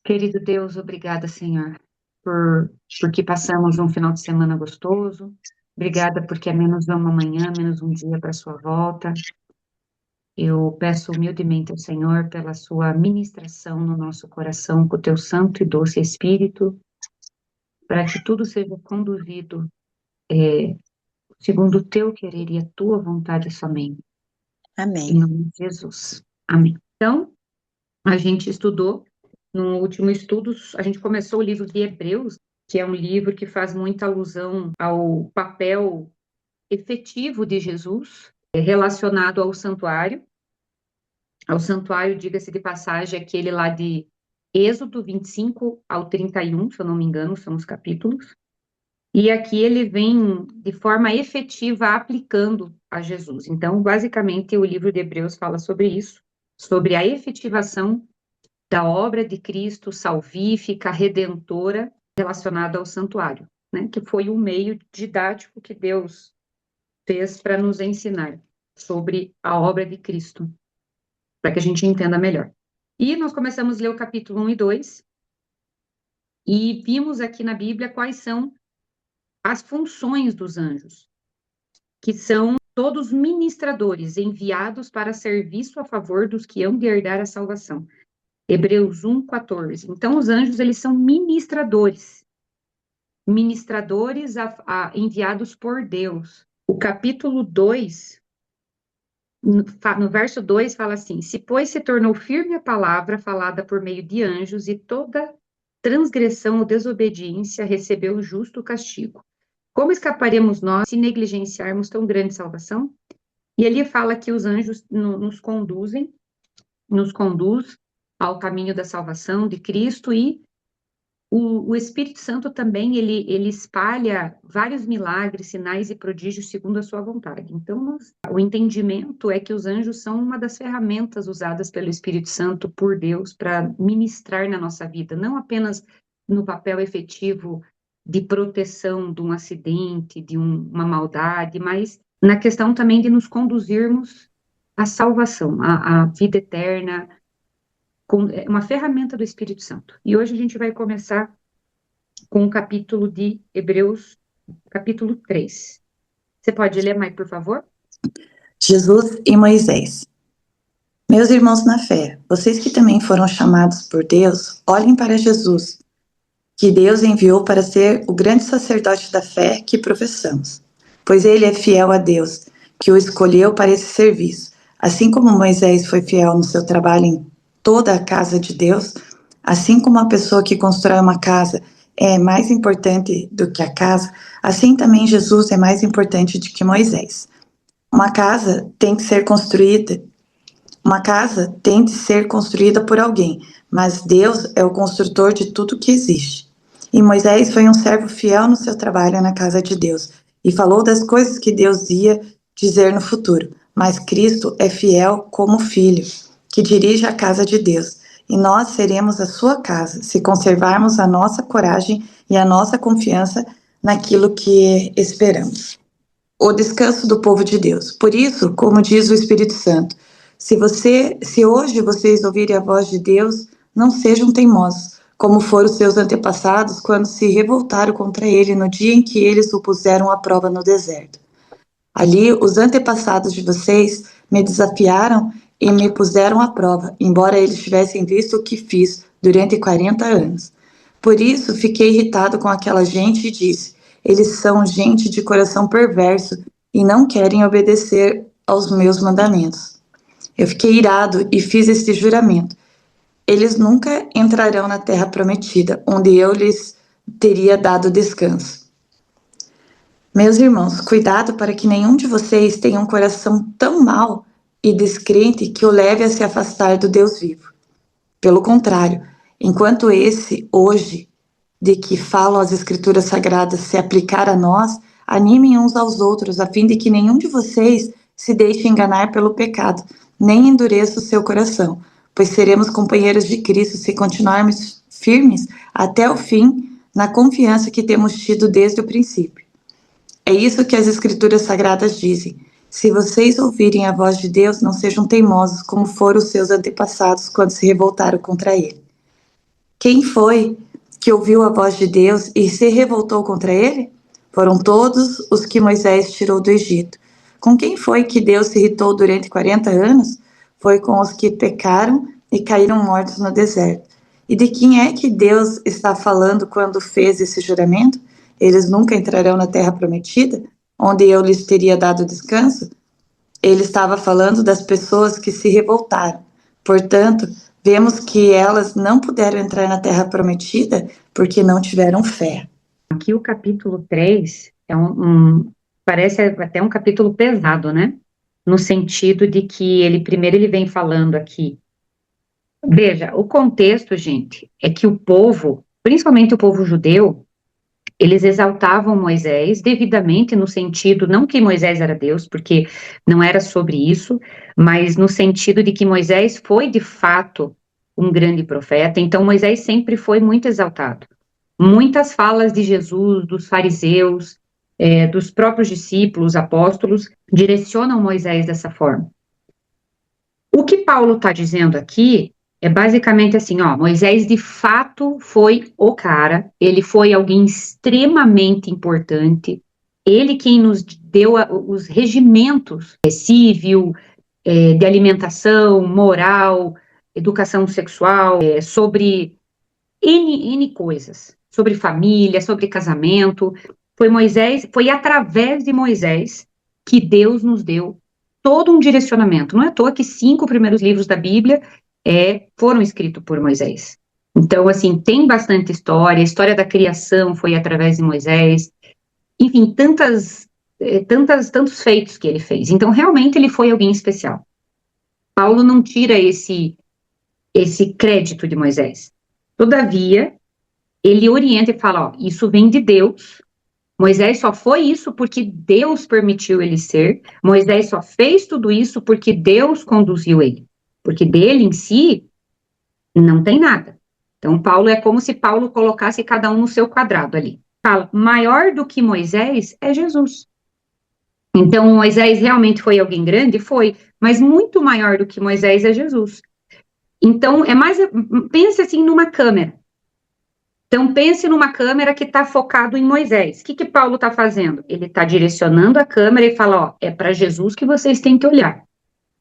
Querido Deus, obrigada, Senhor, porque passamos um final de semana gostoso. Obrigada porque é menos uma manhã, menos um dia para a sua volta. Eu peço humildemente ao Senhor pela sua ministração no nosso coração, com o teu santo e doce Espírito, para que tudo seja conduzido segundo o teu querer e a tua vontade somente. Em Amém. nome de Jesus. Amém. Então, a gente estudou, no último estudo, a gente começou o livro de Hebreus, que é um livro que faz muita alusão ao papel efetivo de Jesus relacionado ao santuário. Ao santuário, diga-se de passagem, aquele lá de Êxodo 25 ao 31, se eu não me engano, são os capítulos. E aqui ele vem de forma efetiva aplicando a Jesus. Então, basicamente, o livro de Hebreus fala sobre isso, sobre a efetivação da obra de Cristo salvífica, redentora, relacionada ao santuário, né? Que foi um meio didático que Deus fez para nos ensinar sobre a obra de Cristo, para que a gente entenda melhor. E nós começamos a ler o capítulo 1 e 2, e vimos aqui na Bíblia quais são as funções dos anjos, que são todos ministradores enviados para serviço a favor dos que hão de herdar a salvação. Hebreus 1:14. Então, os anjos, eles são ministradores, enviados por Deus. O capítulo 2, no verso 2, fala assim: Se, pois, se tornou firme a palavra falada por meio de anjos, e toda transgressão ou desobediência recebeu o justo castigo. Como escaparemos nós se negligenciarmos tão grande salvação? E ali fala que os anjos nos conduz ao caminho da salvação de Cristo, e o Espírito Santo também, ele espalha vários milagres, sinais e prodígios segundo a sua vontade. Então, o entendimento é que os anjos são uma das ferramentas usadas pelo Espírito Santo por Deus para ministrar na nossa vida, não apenas no papel efetivo de proteção de um acidente, de uma maldade, mas na questão também de nos conduzirmos à salvação, à vida eterna, é uma ferramenta do Espírito Santo. E hoje a gente vai começar com o capítulo de Hebreus, capítulo 3. Você pode ler mais, por favor? Jesus e Moisés. Meus irmãos na fé, vocês que também foram chamados por Deus, olhem para Jesus, que Deus enviou para ser o grande sacerdote da fé que professamos. Pois ele é fiel a Deus, que o escolheu para esse serviço. Assim como Moisés foi fiel no seu trabalho em toda a casa de Deus, assim como a pessoa que constrói uma casa é mais importante do que a casa, assim também Jesus é mais importante do que Moisés. Uma casa tem de ser construída por alguém, mas Deus é o construtor de tudo que existe. E Moisés foi um servo fiel no seu trabalho na casa de Deus e falou das coisas que Deus ia dizer no futuro. Mas Cristo é fiel como filho, que dirige a casa de Deus. E nós seremos a sua casa, se conservarmos a nossa coragem e a nossa confiança naquilo que esperamos. O descanso do povo de Deus. Por isso, como diz o Espírito Santo, se hoje vocês ouvirem a voz de Deus, não sejam teimosos, como foram seus antepassados quando se revoltaram contra ele no dia em que eles o puseram à prova no deserto. Ali, os antepassados de vocês me desafiaram e me puseram à prova, embora eles tivessem visto o que fiz durante 40 anos. Por isso, fiquei irritado com aquela gente e disse: eles são gente de coração perverso e não querem obedecer aos meus mandamentos. Eu fiquei irado e fiz este juramento: eles nunca entrarão na terra prometida, onde eu lhes teria dado descanso. Meus irmãos, cuidado para que nenhum de vocês tenha um coração tão mau e descrente que o leve a se afastar do Deus vivo. Pelo contrário, enquanto esse, hoje, de que falam as Escrituras Sagradas se aplicar a nós, animem uns aos outros, a fim de que nenhum de vocês se deixe enganar pelo pecado, nem endureça o seu coração, pois seremos companheiros de Cristo se continuarmos firmes até o fim, na confiança que temos tido desde o princípio. É isso que as Escrituras Sagradas dizem: se vocês ouvirem a voz de Deus, não sejam teimosos como foram os seus antepassados quando se revoltaram contra ele. Quem foi que ouviu a voz de Deus e se revoltou contra ele? Foram todos os que Moisés tirou do Egito. Com quem foi que Deus se irritou durante 40 anos? Foi com os que pecaram e caíram mortos no deserto. E de quem é que Deus está falando quando fez esse juramento? Eles nunca entrarão na terra prometida, onde eu lhes teria dado descanso? Ele estava falando das pessoas que se revoltaram. Portanto, vemos que elas não puderam entrar na terra prometida porque não tiveram fé. Aqui o capítulo 3 é parece até um capítulo pesado, né? No sentido de que primeiro ele vem falando aqui. Veja, o contexto, gente, é que o povo, principalmente o povo judeu, eles exaltavam Moisés devidamente no sentido, não que Moisés era Deus, porque não era sobre isso, mas no sentido de que Moisés foi de fato um grande profeta, então Moisés sempre foi muito exaltado. Muitas falas de Jesus, dos fariseus, dos próprios discípulos, apóstolos, direcionam Moisés dessa forma. O que Paulo está dizendo aqui é basicamente assim, ó, Moisés de fato foi o cara, ele foi alguém extremamente importante, ele quem nos deu os regimentos civil, de alimentação, moral, educação sexual, sobre N coisas, sobre família, sobre casamento. Foi através de Moisés que Deus nos deu todo um direcionamento. Não é à toa que 5 primeiros livros da Bíblia foram escritos por Moisés. Então, assim, tem bastante história, a história da criação foi através de Moisés, enfim, tantos feitos que ele fez. Então, realmente, ele foi alguém especial. Paulo não tira esse crédito de Moisés. Todavia, ele orienta e fala, ó, isso vem de Deus, Moisés só foi isso porque Deus permitiu ele ser, Moisés só fez tudo isso porque Deus conduziu ele, porque dele em si não tem nada. Então, Paulo é como se Paulo colocasse cada um no seu quadrado ali. Fala, maior do que Moisés é Jesus. Então, Moisés realmente foi alguém grande? Foi, mas muito maior do que Moisés é Jesus. Então, pense assim numa câmera. Então, pense numa câmera que está focado em Moisés. O que Paulo está fazendo? Ele está direcionando a câmera e fala, ó, é para Jesus que vocês têm que olhar.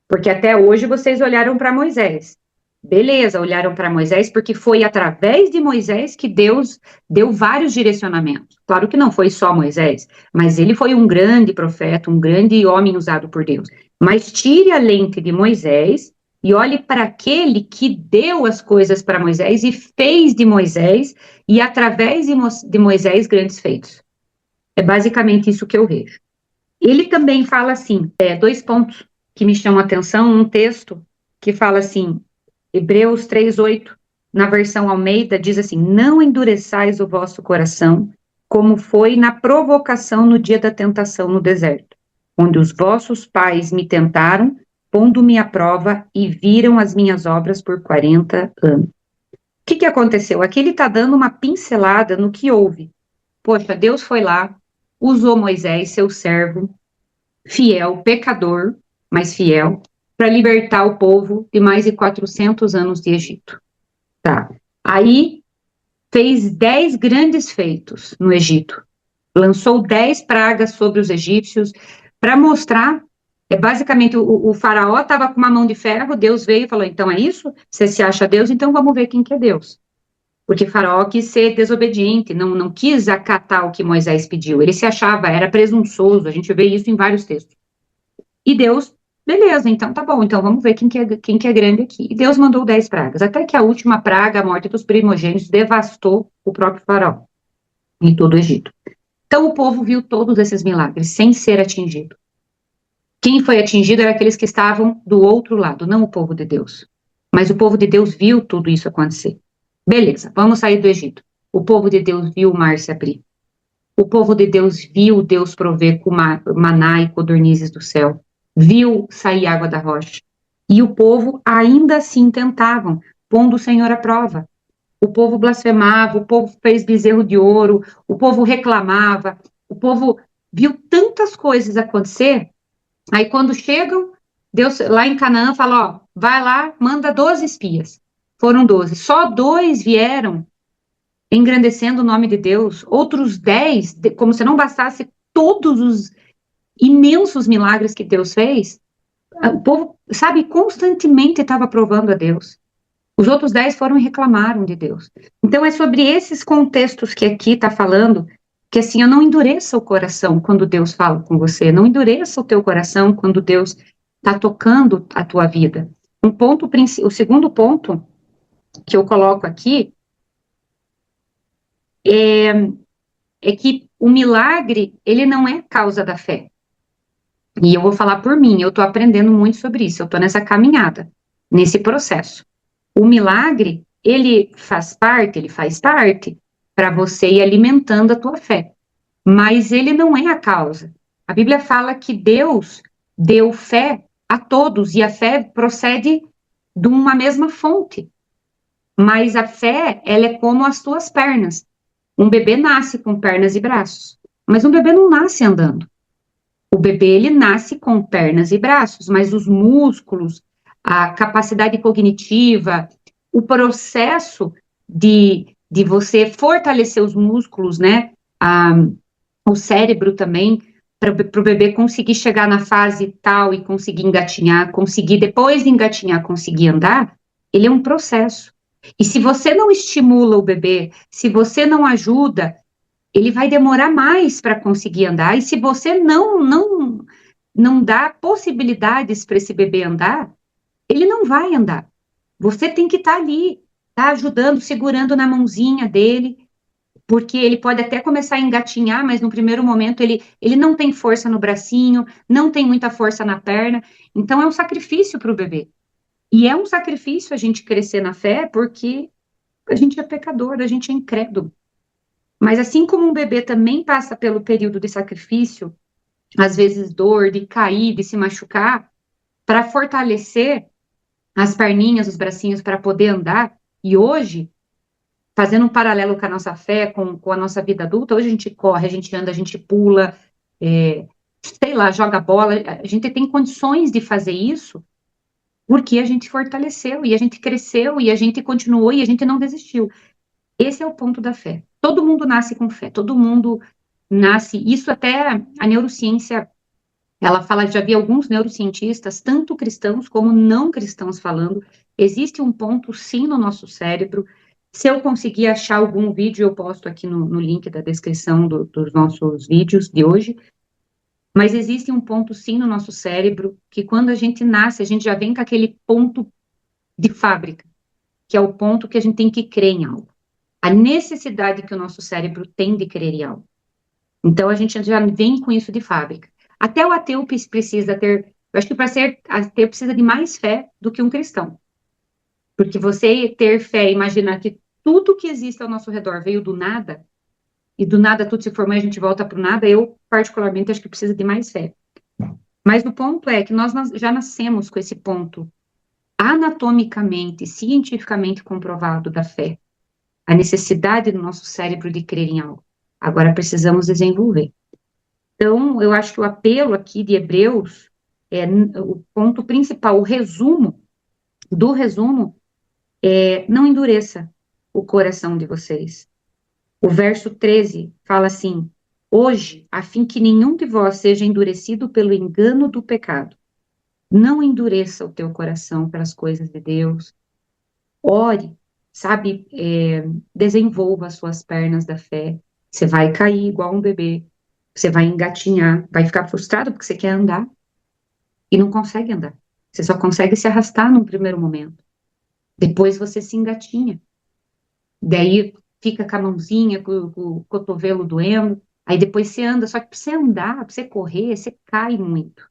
Porque até hoje vocês olharam para Moisés. Beleza, olharam para Moisés porque foi através de Moisés que Deus deu vários direcionamentos. Claro que não foi só Moisés, mas ele foi um grande profeta, um grande homem usado por Deus. Mas tire a lente de Moisés e olhe para aquele que deu as coisas para Moisés e fez de Moisés e através de Moisés grandes feitos. É basicamente isso que eu vejo. Ele também fala assim, 2 pontos que me chamam a atenção, um texto que fala assim, Hebreus 3:8, na versão Almeida, diz assim, não endureçais o vosso coração, como foi na provocação no dia da tentação no deserto, onde os vossos pais me tentaram, pondo-me à prova e viram as minhas obras por 40 anos. O que aconteceu? Aqui ele está dando uma pincelada no que houve. Poxa, Deus foi lá, usou Moisés, seu servo, fiel, pecador, mas fiel, para libertar o povo de mais de 400 anos de Egito. Tá. Aí fez 10 grandes feitos no Egito. Lançou 10 pragas sobre os egípcios para mostrar, basicamente o faraó estava com uma mão de ferro, Deus veio e falou, então é isso? Você se acha Deus? Então vamos ver quem que é Deus. Porque faraó quis ser desobediente, não quis acatar o que Moisés pediu. Ele se achava, era presunçoso, a gente vê isso em vários textos. E Deus, beleza, então tá bom, então vamos ver quem que é grande aqui. E Deus mandou 10 pragas, até que a última praga, a morte dos primogênitos, devastou o próprio faraó em todo o Egito. Então o povo viu todos esses milagres sem ser atingido. Quem foi atingido era aqueles que estavam do outro lado, não o povo de Deus. Mas o povo de Deus viu tudo isso acontecer. Beleza, vamos sair do Egito. O povo de Deus viu o mar se abrir. O povo de Deus viu Deus prover com maná e codornizes do céu. Viu sair água da rocha. E o povo ainda assim tentavam, pondo o Senhor à prova. O povo blasfemava, o povo fez bezerro de ouro, o povo reclamava, o povo viu tantas coisas acontecer. Aí quando chegam, Deus lá em Canaã fala, ó, vai lá, manda 12 espias. foram 12. Só 2 vieram engrandecendo o nome de Deus. Outros 10, como se não bastasse todos os imensos milagres que Deus fez, o povo, sabe, constantemente estava provando a Deus. Os outros 10 foram e reclamaram de Deus. Então, é sobre esses contextos que aqui está falando, que assim, eu não endureça o coração quando Deus fala com você, não endureça o teu coração quando Deus está tocando a tua vida. O segundo ponto que eu coloco aqui é que o milagre, ele não é causa da fé. E eu vou falar por mim, eu estou aprendendo muito sobre isso, eu estou nessa caminhada, nesse processo. O milagre, ele faz parte para você ir alimentando a tua fé, mas ele não é a causa. A Bíblia fala que Deus deu fé a todos, e a fé procede de uma mesma fonte, mas a fé, ela é como as tuas pernas. Um bebê nasce com pernas e braços, mas um bebê não nasce andando. O bebê, ele nasce com pernas e braços, mas os músculos, a capacidade cognitiva, o processo de você fortalecer os músculos, né? O cérebro também, para o bebê conseguir chegar na fase tal e conseguir engatinhar, conseguir, depois de engatinhar, conseguir andar, ele é um processo. E se você não estimula o bebê, se você não ajuda, ele vai demorar mais para conseguir andar, e se você não dá possibilidades para esse bebê andar, ele não vai andar. Você tem que estar ali, tá ajudando, segurando na mãozinha dele, porque ele pode até começar a engatinhar, mas no primeiro momento ele não tem força no bracinho, não tem muita força na perna, então é um sacrifício para o bebê. E é um sacrifício a gente crescer na fé, porque a gente é pecador, a gente é incrédulo. Mas assim como um bebê também passa pelo período de sacrifício, às vezes dor, de cair, de se machucar, para fortalecer as perninhas, os bracinhos, para poder andar, e hoje, fazendo um paralelo com a nossa fé, com a nossa vida adulta, hoje a gente corre, a gente anda, a gente pula, sei lá, joga bola, a gente tem condições de fazer isso, porque a gente fortaleceu, e a gente cresceu, e a gente continuou, e a gente não desistiu. Esse é o ponto da fé. Todo mundo nasce com fé, todo mundo nasce, isso até a neurociência, ela fala, já vi alguns neurocientistas, tanto cristãos como não cristãos falando, existe um ponto sim no nosso cérebro, se eu conseguir achar algum vídeo, eu posto aqui no link da descrição dos nossos vídeos de hoje, mas existe um ponto sim no nosso cérebro, que quando a gente nasce, a gente já vem com aquele ponto de fábrica, que é o ponto que a gente tem que crer em algo. A necessidade que o nosso cérebro tem de crer em algo. Então, a gente já vem com isso de fábrica. Até o ateu precisa ter, eu acho que para ser ateu precisa de mais fé do que um cristão. Porque você ter fé, imaginar que tudo que existe ao nosso redor veio do nada, e do nada tudo se formou e a gente volta para o nada, eu particularmente acho que precisa de mais fé. Mas o ponto é que nós já nascemos com esse ponto anatomicamente, cientificamente comprovado da fé. A necessidade do nosso cérebro de crer em algo. Agora precisamos desenvolver. Então, eu acho que o apelo aqui de Hebreus é o ponto principal, o resumo do resumo é: não endureça o coração de vocês. O verso 13 fala assim: hoje, a fim que nenhum de vós seja endurecido pelo engano do pecado, não endureça o teu coração pelas coisas de Deus. Ore, sabe, desenvolva as suas pernas da fé. Você vai cair igual um bebê, você vai engatinhar, vai ficar frustrado porque você quer andar e não consegue andar. Você só consegue se arrastar num primeiro momento. Depois você se engatinha. Daí fica com a mãozinha, com o cotovelo doendo. Aí depois você anda. Só que para você andar, para você correr, você cai muito.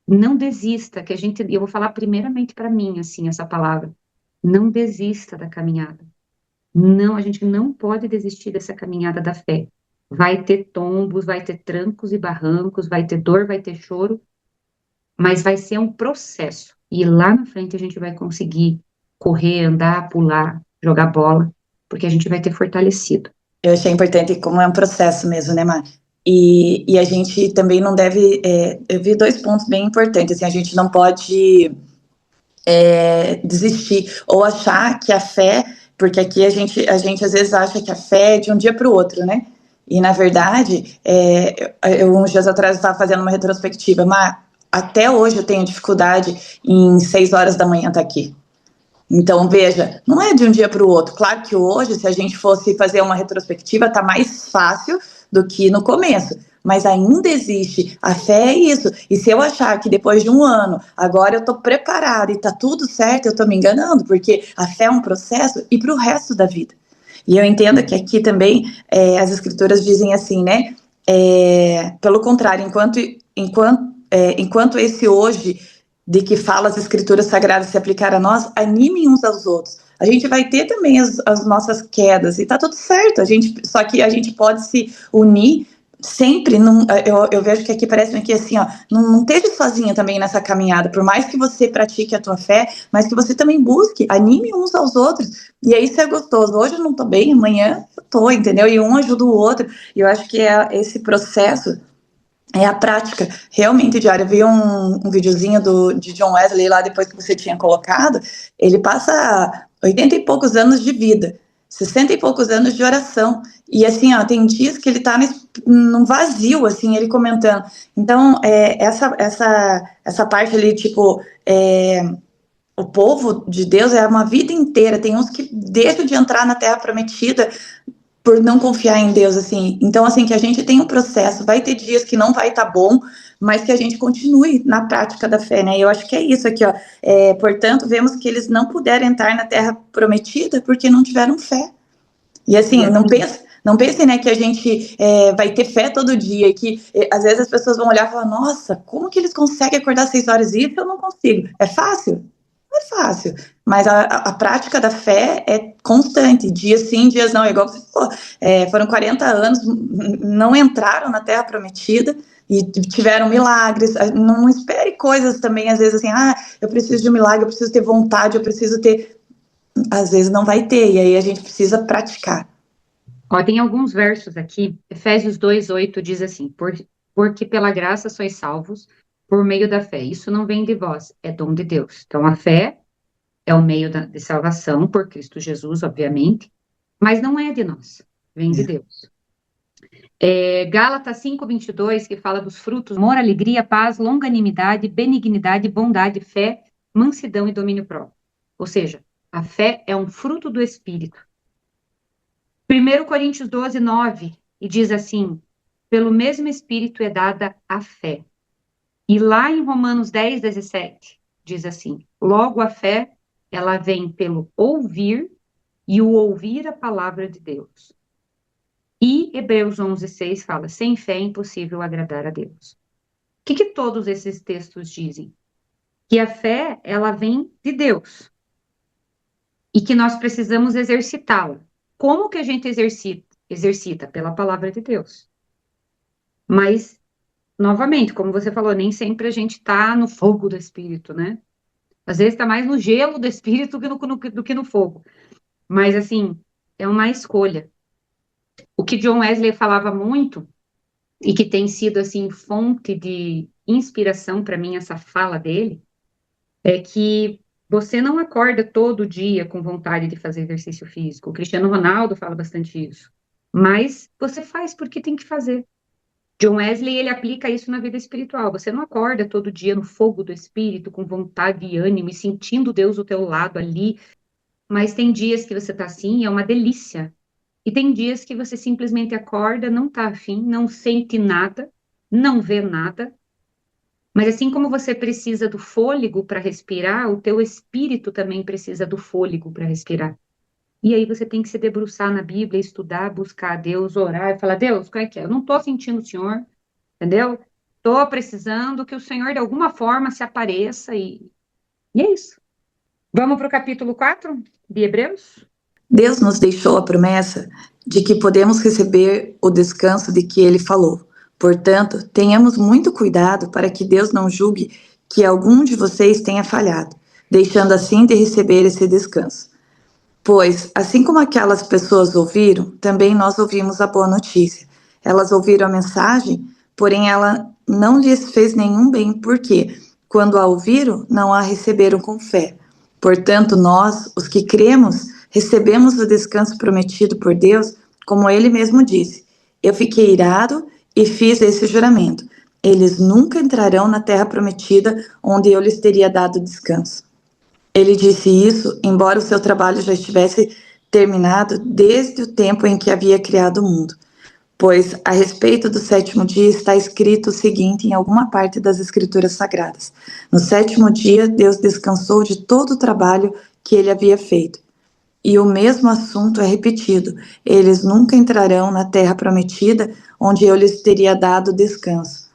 Não desista, que eu vou falar primeiramente para mim, assim, essa palavra. Não desista da caminhada. Não, a gente não pode desistir dessa caminhada da fé. Vai ter tombos, vai ter trancos e barrancos, vai ter dor, vai ter choro, mas vai ser um processo. E lá na frente a gente vai conseguir correr, andar, pular, jogar bola, porque a gente vai ter fortalecido. Eu achei importante como é um processo mesmo, né, Mar? E a gente também não deve... eu vi 2 pontos bem importantes. Assim, a gente não pode desistir ou achar que a fé, porque aqui a gente às vezes acha que a fé é de um dia para o outro, né? E na verdade, eu uns dias atrás estava fazendo uma retrospectiva, mas até hoje eu tenho dificuldade em 6 horas da manhã estar aqui. Então, veja, não é de um dia para o outro. Claro que hoje, se a gente fosse fazer uma retrospectiva, está mais fácil do que no começo. Mas ainda existe. A fé é isso. E se eu achar que depois de um ano, agora eu estou preparada e está tudo certo, eu estou me enganando, porque a fé é um processo e para o resto da vida. E eu entendo que aqui também as escrituras dizem assim, né? Pelo contrário, enquanto esse hoje de que fala as escrituras sagradas se aplicar a nós, animem uns aos outros. A gente vai ter também as nossas quedas, e tá tudo certo, só que a gente pode se unir sempre. Eu vejo que aqui parece que assim, ó, não esteja sozinha também nessa caminhada, por mais que você pratique a tua fé, mas que você também busque, anime uns aos outros, e aí isso é gostoso. Hoje eu não tô bem, amanhã eu tô, entendeu? E um ajuda o outro, e eu acho que esse processo é a prática realmente diária. Eu vi um videozinho de John Wesley lá depois que você tinha colocado. Ele passa 80 e poucos anos de vida, 60 e poucos anos de oração. E assim, ó, tem dias que ele tá num vazio, assim, ele comentando. Então, essa parte ali, tipo, o povo de Deus é uma vida inteira. Tem uns que deixam de entrar na Terra Prometida por não confiar em Deus, assim. Então, assim, que a gente tem um processo, vai ter dias que não vai estar bom, mas que a gente continue na prática da fé, né? E eu acho que é isso aqui, ó. Portanto, vemos que eles não puderam entrar na Terra Prometida porque não tiveram fé. E assim, não pense, né, que a gente vai ter fé todo dia, e que às vezes as pessoas vão olhar e falar, nossa, como que eles conseguem acordar 6 horas e isso eu não consigo? É fácil? Não é fácil, mas a prática da fé é constante, dias sim, dias não, igual você falou, foram 40 anos, não entraram na Terra Prometida e tiveram milagres. Não espere coisas também, às vezes assim, eu preciso de um milagre, eu preciso ter vontade, eu preciso ter, às vezes não vai ter, e aí a gente precisa praticar. Ó, tem alguns versos aqui, Efésios 2:8 diz assim, porque pela graça sois salvos por meio da fé. Isso não vem de vós, é dom de Deus. Então, a fé é o meio de salvação por Cristo Jesus, obviamente, mas não é de nós, vem de Deus. Gálatas 5:22, que fala dos frutos, amor, alegria, paz, longanimidade, benignidade, bondade, fé, mansidão e domínio próprio. Ou seja, a fé é um fruto do Espírito. 1 Coríntios 12:9, e diz assim, pelo mesmo Espírito é dada a fé. E lá em Romanos 10:17, diz assim, logo a fé, ela vem pelo ouvir, e o ouvir a palavra de Deus. E Hebreus 11:6 fala, sem fé é impossível agradar a Deus. O que todos esses textos dizem? Que a fé, ela vem de Deus. E que nós precisamos exercitá-la. Como que a gente exercita? Exercita pela palavra de Deus. Mas, novamente, como você falou, nem sempre a gente está no fogo do Espírito, né? Às vezes está mais no gelo do Espírito do que no fogo. Mas, assim, é uma escolha. O que John Wesley falava muito, e que tem sido, assim, fonte de inspiração para mim, essa fala dele, é que você não acorda todo dia com vontade de fazer exercício físico. O Cristiano Ronaldo fala bastante isso. Mas você faz porque tem que fazer. John Wesley, ele aplica isso na vida espiritual. Você não acorda todo dia no fogo do espírito, com vontade e ânimo, e sentindo Deus do teu lado ali. Mas tem dias que você tá assim, é uma delícia. E tem dias que você simplesmente acorda, não tá afim, não sente nada, não vê nada. Mas assim como você precisa do fôlego para respirar, o teu espírito também precisa do fôlego para respirar. E aí você tem que se debruçar na Bíblia, estudar, buscar a Deus, orar e falar, Deus, qual é que é? Eu não estou sentindo o Senhor, entendeu? Estou precisando que o Senhor de alguma forma se apareça e é isso. Vamos para o capítulo 4 de Hebreus? Deus nos deixou a promessa de que podemos receber o descanso de que ele falou. Portanto, tenhamos muito cuidado para que Deus não julgue que algum de vocês tenha falhado, deixando assim de receber esse descanso. Pois, assim como aquelas pessoas ouviram, também nós ouvimos a boa notícia. Elas ouviram a mensagem, porém ela não lhes fez nenhum bem. Por quê? quando a ouviram, não a receberam com fé. Portanto, nós, os que cremos, recebemos o descanso prometido por Deus, como ele mesmo disse: Eu fiquei irado e fiz esse juramento. Eles nunca entrarão na terra prometida, onde eu lhes teria dado descanso. Ele disse isso, embora o seu trabalho já estivesse terminado desde o tempo em que havia criado o mundo. Pois, a respeito do sétimo dia, está escrito o seguinte em alguma parte das Escrituras Sagradas: No sétimo dia, Deus descansou de todo o trabalho que ele havia feito. E o mesmo assunto é repetido: eles nunca entrarão na terra prometida, onde eu lhes teria dado descanso.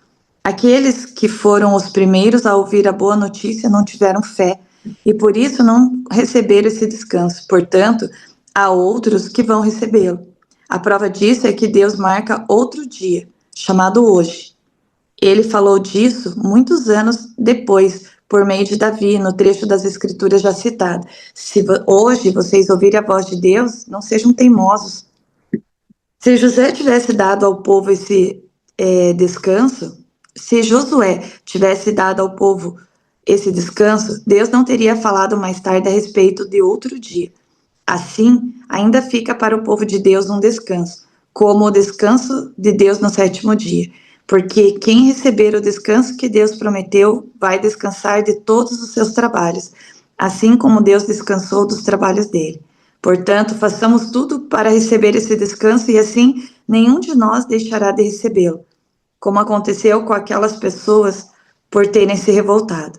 Aqueles que foram os primeiros a ouvir a boa notícia não tiveram fé, e por isso não receberam esse descanso. Portanto, há outros que vão recebê-lo. A prova disso é que Deus marca outro dia, chamado hoje. Ele falou disso muitos anos depois, por meio de Davi, no trecho das Escrituras já citado. Se hoje vocês ouvirem a voz de Deus, não sejam teimosos. Se José tivesse dado ao povo esse descanso, se Josué tivesse dado ao povo esse descanso, Deus não teria falado mais tarde a respeito de outro dia. Assim, ainda fica para o povo de Deus um descanso, como o descanso de Deus no sétimo dia. Porque quem receber o descanso que Deus prometeu vai descansar de todos os seus trabalhos, assim como Deus descansou dos trabalhos dele. Portanto, façamos tudo para receber esse descanso e assim nenhum de nós deixará de recebê-lo, como aconteceu com aquelas pessoas por terem se revoltado.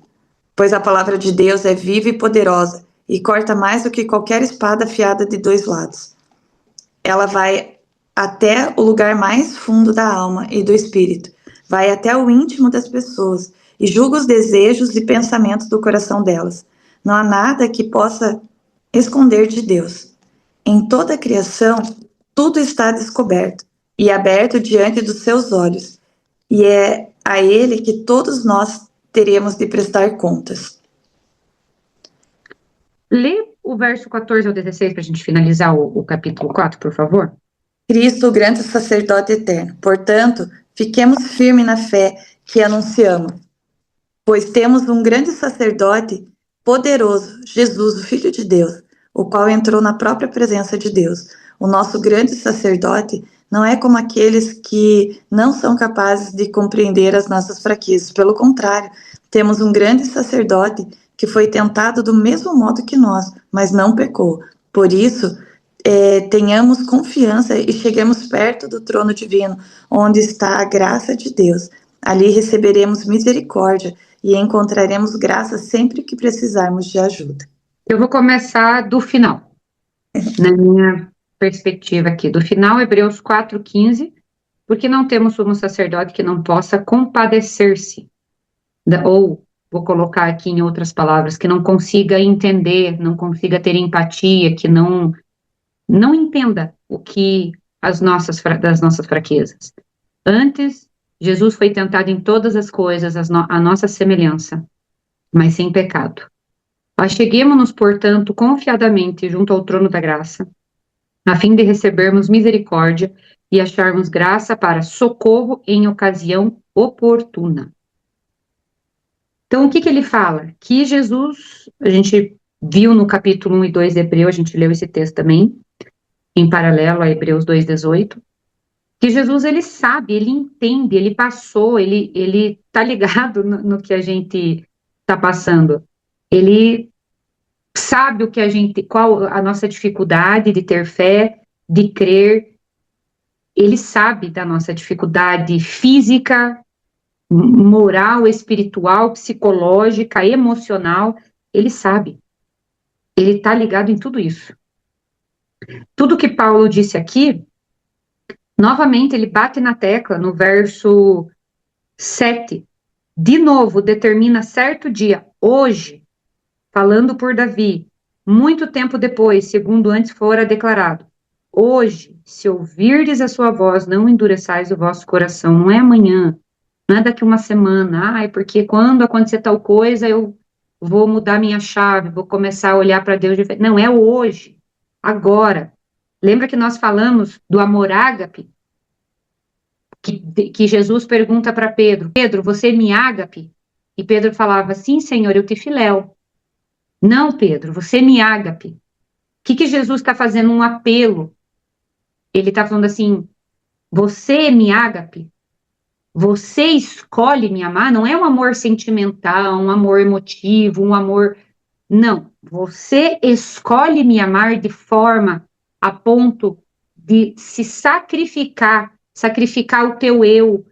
Pois a palavra de Deus é viva e poderosa e corta mais do que qualquer espada afiada de dois lados. Ela vai até o lugar mais fundo da alma e do espírito, vai até o íntimo das pessoas e julga os desejos e pensamentos do coração delas. Não há nada que possa esconder de Deus. Em toda a criação, tudo está descoberto e aberto diante dos seus olhos, e é a Ele que todos nós teremos de prestar contas. Lê o verso 14 ao 16 para a gente finalizar o capítulo 4, por favor. Cristo, o grande sacerdote eterno. Portanto, fiquemos firmes na fé que anunciamos, pois temos um grande sacerdote poderoso, Jesus, o Filho de Deus, o qual entrou na própria presença de Deus. O nosso grande sacerdote não é como aqueles que não são capazes de compreender as nossas fraquezas. Pelo contrário, temos um grande sacerdote que foi tentado do mesmo modo que nós, mas não pecou. Por isso, tenhamos confiança e cheguemos perto do trono divino, onde está a graça de Deus. Ali receberemos misericórdia e encontraremos graça sempre que precisarmos de ajuda. Eu vou começar do final, na minha perspectiva aqui. Do final, Hebreus 4:15, porque não temos sumo sacerdote que não possa compadecer-se, ou, vou colocar aqui em outras palavras, que não consiga entender, não consiga ter empatia, que não entenda o que das nossas fraquezas. Antes, Jesus foi tentado em todas as coisas, a nossa semelhança, mas sem pecado. Acheguemo-nos, portanto, confiadamente junto ao trono da graça, a fim de recebermos misericórdia e acharmos graça para socorro em ocasião oportuna. Então, o que ele fala? Que Jesus, a gente viu no capítulo 1 e 2 de Hebreu, a gente leu esse texto também, em paralelo a Hebreus 2:18, que Jesus, ele sabe, ele entende, ele passou, ele tá ligado no que a gente tá passando. Ele sabe qual a nossa dificuldade de ter fé, de crer. Ele sabe da nossa dificuldade física, moral, espiritual, psicológica, emocional. Ele sabe. Ele tá ligado em tudo isso. Tudo que Paulo disse aqui, novamente, ele bate na tecla no verso 7. De novo, determina certo dia, hoje, falando por Davi, muito tempo depois, segundo antes fora declarado. Hoje, se ouvirdes a sua voz, não endureçais o vosso coração. Não é amanhã, não é daqui uma semana. Porque quando acontecer tal coisa, eu vou mudar minha chave, vou começar a olhar para Deus. Não, é hoje, agora. Lembra que nós falamos do amor ágape? Que Jesus pergunta para Pedro, Pedro, você me ágape? E Pedro falava, sim, Senhor, eu te filéu. Não, Pedro, você me ágape. O que Jesus está fazendo? Um apelo. Ele está falando assim, você me ágape. Você escolhe me amar. Não é um amor sentimental, um amor emotivo, um amor... Não, você escolhe me amar de forma a ponto de se sacrificar, sacrificar o teu eu,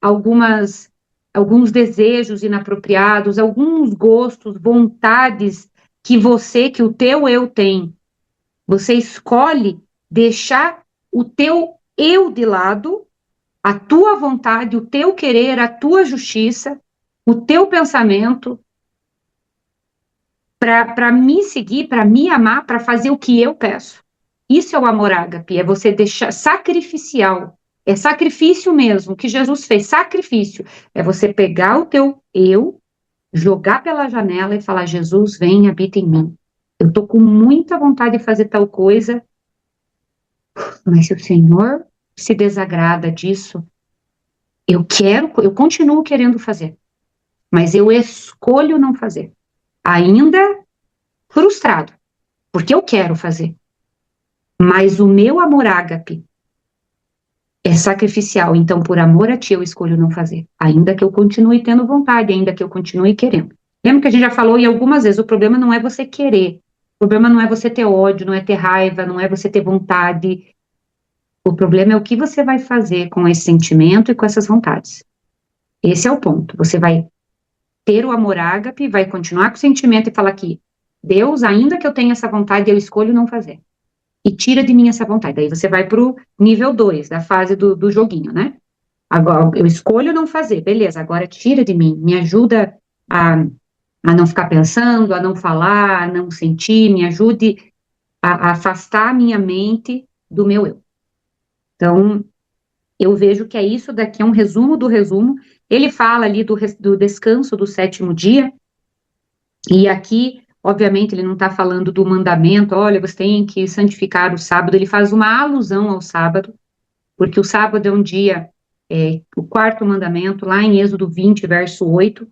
alguns desejos inapropriados, alguns gostos, vontades que o teu eu tem. Você escolhe deixar o teu eu de lado, a tua vontade, o teu querer, a tua justiça, o teu pensamento, para me seguir, para me amar, para fazer o que eu peço. Isso é o amor ágape, é você deixar sacrificial, é sacrifício mesmo, que Jesus fez, sacrifício, é você pegar o teu eu, jogar pela janela e falar, Jesus, vem e habita em mim. Eu tô com muita vontade de fazer tal coisa, mas se o Senhor se desagrada disso, eu continuo querendo fazer, mas eu escolho não fazer. Ainda frustrado, porque eu quero fazer. Mas o meu amor ágape é sacrificial, então por amor a ti eu escolho não fazer, ainda que eu continue tendo vontade, ainda que eu continue querendo. Lembra que a gente já falou e algumas vezes, o problema não é você querer, o problema não é você ter ódio, não é ter raiva, não é você ter vontade, o problema é o que você vai fazer com esse sentimento e com essas vontades. Esse é o ponto, você vai ter o amor ágape, vai continuar com o sentimento e falar que Deus, ainda que eu tenha essa vontade, eu escolho não fazer. E tira de mim essa vontade. Daí você vai para o nível 2, da fase do joguinho, né? Agora, eu escolho não fazer, beleza, agora tira de mim, me ajuda a não ficar pensando, a não falar, a não sentir, me ajude a afastar a minha mente do meu eu. Então, eu vejo que é isso daqui, é um resumo do resumo. Ele fala ali do descanso do 7º dia, e aqui, obviamente, ele não está falando do mandamento, olha, você tem que santificar o sábado, ele faz uma alusão ao sábado, porque o sábado é um dia, o 4º mandamento, lá em Êxodo 20, verso 8,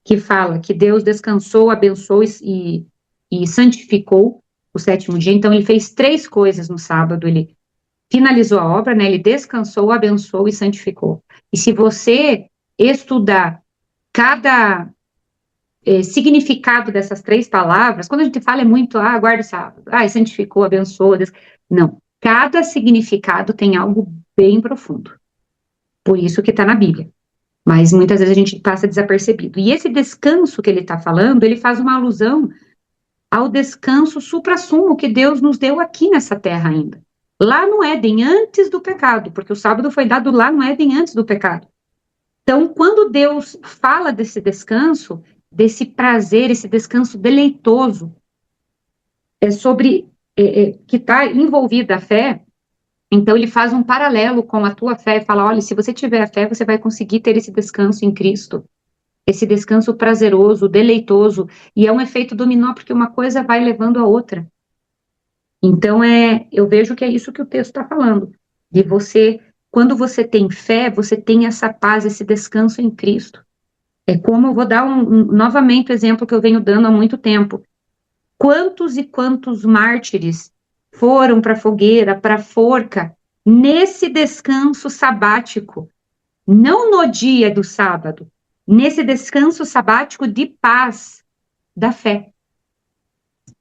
que fala que Deus descansou, abençoou e santificou o 7º dia, então ele fez 3 coisas no sábado, ele finalizou a obra, né, ele descansou, abençoou e santificou. E se você estudar cada significado dessas 3 palavras, quando a gente fala é muito, guarda o sábado, santificou, abençoou, não, cada significado tem algo bem profundo, por isso que está na Bíblia, mas muitas vezes a gente passa desapercebido, e esse descanso que ele está falando, ele faz uma alusão ao descanso suprassumo que Deus nos deu aqui nessa terra ainda, lá no Éden, antes do pecado, porque o sábado foi dado lá no Éden antes do pecado. Então, quando Deus fala desse descanso, desse prazer, esse descanso deleitoso, que está envolvida a fé, então ele faz um paralelo com a tua fé e fala, olha, se você tiver a fé, você vai conseguir ter esse descanso em Cristo, esse descanso prazeroso, deleitoso, e é um efeito dominó, porque uma coisa vai levando a outra. Então, eu vejo que é isso que o texto está falando, de você, quando você tem fé, você tem essa paz, esse descanso em Cristo. É como, eu vou dar novamente o exemplo que eu venho dando há muito tempo. Quantos e quantos mártires foram para a fogueira, para a forca, nesse descanso sabático, não no dia do sábado, nesse descanso sabático de paz da fé.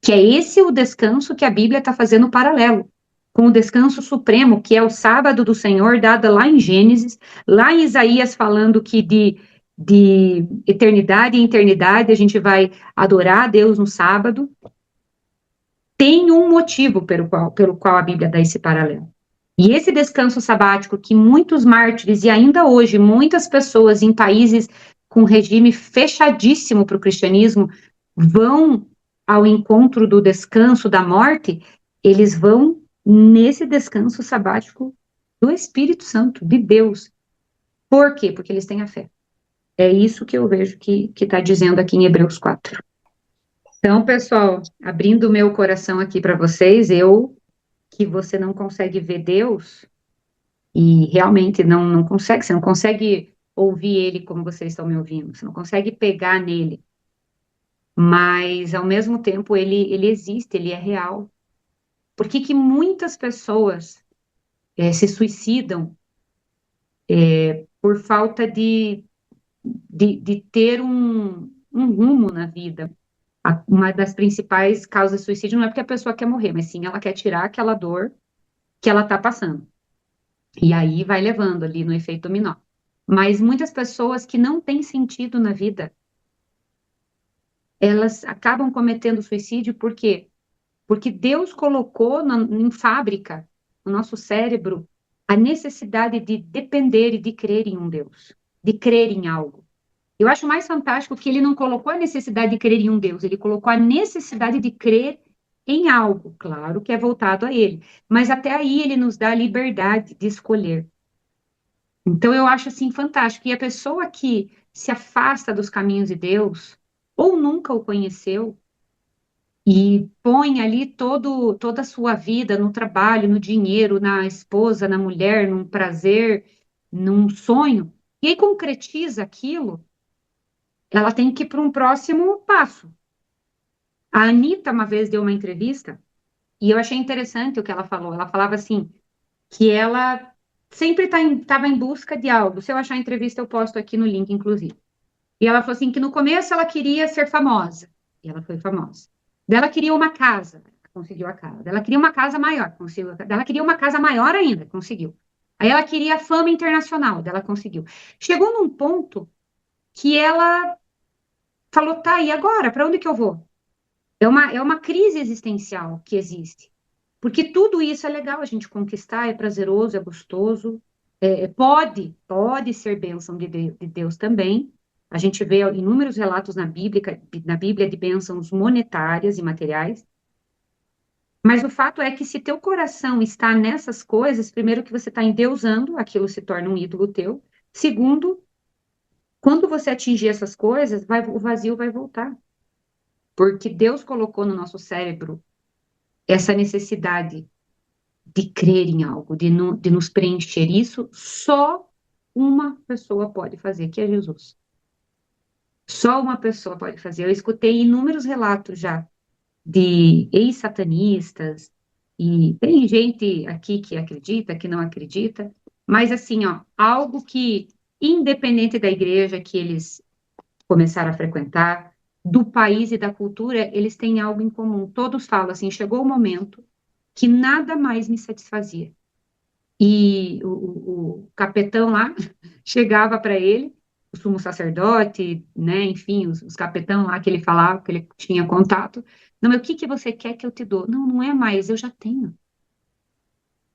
Que é esse o descanso que a Bíblia está fazendo paralelo com o descanso supremo, que é o sábado do Senhor, dado lá em Gênesis, lá em Isaías falando que de eternidade em eternidade a gente vai adorar a Deus no sábado. Tem um motivo pelo qual a Bíblia dá esse paralelo. E esse descanso sabático que muitos mártires e ainda hoje muitas pessoas em países com regime fechadíssimo para o cristianismo vão ao encontro do descanso da morte, eles vão nesse descanso sabático do Espírito Santo, de Deus. Por quê? Porque eles têm a fé. É isso que eu vejo que está dizendo aqui em Hebreus 4. Então, pessoal, abrindo o meu coração aqui para vocês, que você não consegue ver Deus, e realmente não consegue, você não consegue ouvir ele como vocês estão me ouvindo, você não consegue pegar nele, mas ao mesmo tempo ele existe, ele é real. Por que que muitas pessoas se suicidam por falta de ter um rumo na vida? Uma das principais causas de suicídio não é porque a pessoa quer morrer, mas sim ela quer tirar aquela dor que ela está passando. E aí vai levando ali no efeito dominó. Mas muitas pessoas que não têm sentido na vida, elas acabam cometendo suicídio por quê? Porque Deus colocou em fábrica, no nosso cérebro, a necessidade de depender e de crer em um Deus, de crer em algo. Eu acho mais fantástico que ele não colocou a necessidade de crer em um Deus, ele colocou a necessidade de crer em algo, claro que é voltado a ele, mas até aí ele nos dá a liberdade de escolher. Então eu acho assim fantástico. E a pessoa que se afasta dos caminhos de Deus, ou nunca o conheceu, e põe ali toda a sua vida no trabalho, no dinheiro, na esposa, na mulher, num prazer, num sonho, e aí concretiza aquilo, ela tem que ir para um próximo passo. A Anitta uma vez deu uma entrevista, e eu achei interessante o que ela falou. Ela falava assim, que ela sempre estava em busca de algo. Se eu achar a entrevista, eu posto aqui no link, inclusive. E ela falou assim que no começo ela queria ser famosa. E ela foi famosa. Daí ela queria uma casa, conseguiu a casa. Daí ela queria uma casa maior, conseguiu a casa. Daí ela queria uma casa maior ainda, conseguiu. Aí ela queria fama internacional, daí ela conseguiu. Chegou num ponto que ela falou, tá, e agora? Para onde que eu vou? É uma crise existencial que existe. Porque tudo isso é legal a gente conquistar, é prazeroso, é gostoso, pode ser bênção de Deus também. A gente vê inúmeros relatos na Bíblia de bênçãos monetárias e materiais. Mas o fato é que se teu coração está nessas coisas, primeiro que você está endeusando, aquilo se torna um ídolo teu. Segundo, quando você atingir essas coisas, o vazio vai voltar. Porque Deus colocou no nosso cérebro essa necessidade de crer em algo, de nos preencher. Isso só uma pessoa pode fazer, que é Jesus. Só uma pessoa pode fazer. Eu escutei inúmeros relatos já de ex-satanistas, e tem gente aqui que acredita, que não acredita, mas assim, ó, algo que, independente da igreja que eles começaram a frequentar, do país e da cultura, eles têm algo em comum. Todos falam assim, chegou o momento que nada mais me satisfazia. E o capetão lá chegava para ele, o sumo sacerdote, né, enfim, os capetão lá que ele falava, que ele tinha contato. Não, mas o que que você quer que eu te dou? Não, não é mais, eu já tenho.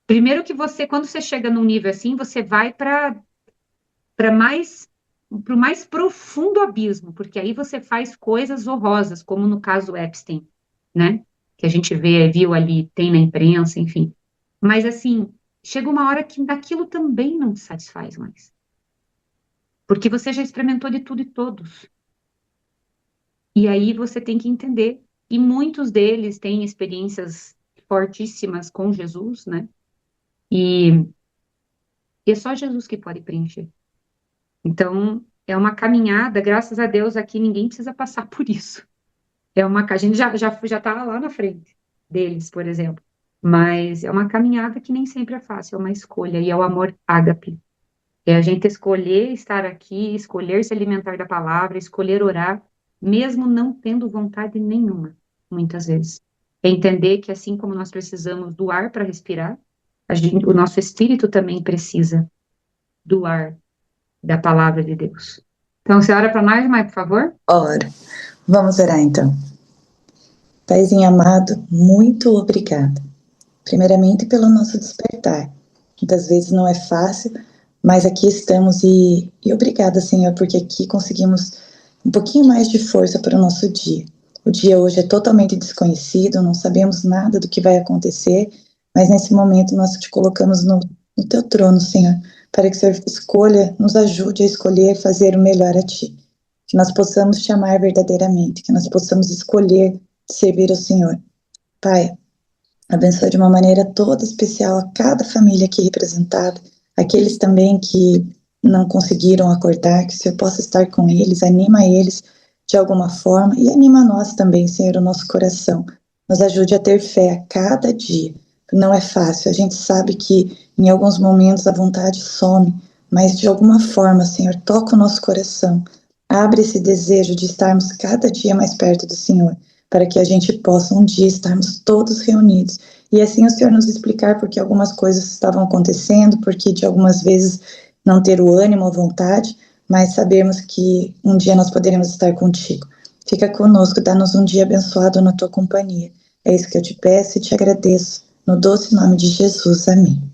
Primeiro que você, quando você chega num nível assim, você vai para o mais profundo abismo, porque aí você faz coisas horrorosas, como no caso Epstein, né? Que a gente viu ali, tem na imprensa, enfim. Mas assim, chega uma hora que daquilo também não te satisfaz mais. Porque você já experimentou de tudo e todos. E aí você tem que entender. E muitos deles têm experiências fortíssimas com Jesus, né? E é só Jesus que pode preencher. Então, é uma caminhada, graças a Deus, aqui ninguém precisa passar por isso. A gente já tá lá na frente deles, por exemplo. Mas é uma caminhada que nem sempre é fácil, é uma escolha, e é o amor ágape. É a gente escolher estar aqui, escolher se alimentar da palavra, escolher orar, mesmo não tendo vontade nenhuma, muitas vezes. É entender que assim como nós precisamos do ar para respirar, o nosso espírito também precisa do ar da palavra de Deus. Então, você ora para nós, Mai, por favor? Ora, vamos orar então. Paizinho amado, muito obrigada. Primeiramente pelo nosso despertar. Muitas vezes não é fácil, mas aqui estamos e obrigada, Senhor, porque aqui conseguimos um pouquinho mais de força para o nosso dia. O dia hoje é totalmente desconhecido, não sabemos nada do que vai acontecer, mas nesse momento nós te colocamos no teu trono, Senhor, para que o Senhor escolha, nos ajude a escolher fazer o melhor a ti. Que nós possamos te amar verdadeiramente, que nós possamos escolher servir ao Senhor. Pai, abençoe de uma maneira toda especial a cada família aqui representada, aqueles também que não conseguiram acordar, que o Senhor possa estar com eles, anima eles de alguma forma e anima nós também, Senhor, o nosso coração. Nos ajude a ter fé a cada dia. Não é fácil, a gente sabe que em alguns momentos a vontade some, mas de alguma forma, Senhor, toca o nosso coração. Abre esse desejo de estarmos cada dia mais perto do Senhor, para que a gente possa um dia estarmos todos reunidos. E assim o Senhor nos explicar por que algumas coisas estavam acontecendo, porque de algumas vezes não ter o ânimo, a vontade, mas sabemos que um dia nós poderemos estar contigo. Fica conosco, dá-nos um dia abençoado na tua companhia. É isso que eu te peço e te agradeço. No doce nome de Jesus. Amém.